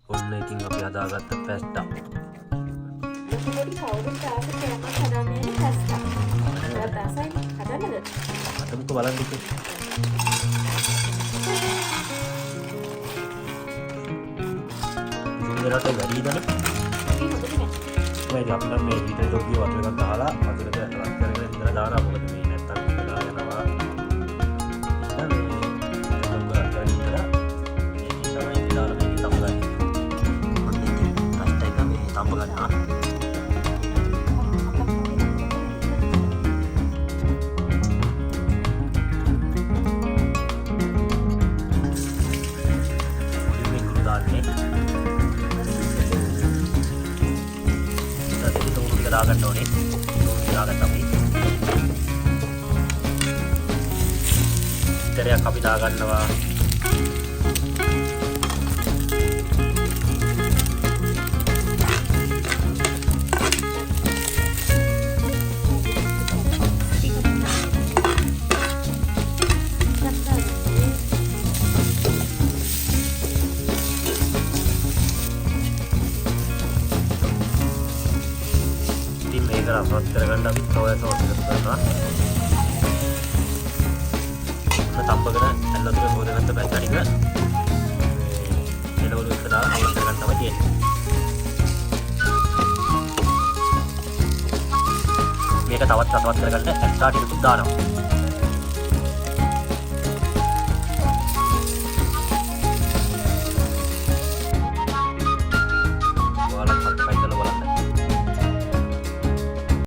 ඔන්න ඉතින් අපි හදාගත්ත පැස්ටා. පොඩි කවුරුත් ආස කෑමක් හදන්නේ පැස්ටා. ඔයාලට ආසයි හදන්නද? අතමුක බලන්න ඉතින්. ඉතින්දරට වැඩි දන. මේ අපිට මේ ඊට ටොපිය වතුර එකක් දාලා වතුරට රත් කරගෙන ඉඳලා දානවා. මොකද මේ නැත්තම් වෙලා යනවා. දැන් මේ ලොකු රත් කරගෙන ඉඳලා මේ තමයි දාලා මේක තඹ ගන්න. ඔන්න ඉතින් පැස්ටා එක මේ තඹ ගන්නවා. දාගන්න ඕනේ. දාගන්න අපි. ඉතරයක් අපි දාගන්නවා. රසවත් කරගන්න අපි සෝයා සෝස් එකක් කරනවා. තම්බගෙන ඇල්ලතුරේ හොදගත්ත පැස්ටා ටික එළවලු එක දාලා අවුල් කරගන්න තමයි තියෙන්නේ. මේක තවත් රසවත් කරගන්න එක්ස්ට්‍රා ටිකක් දානවා.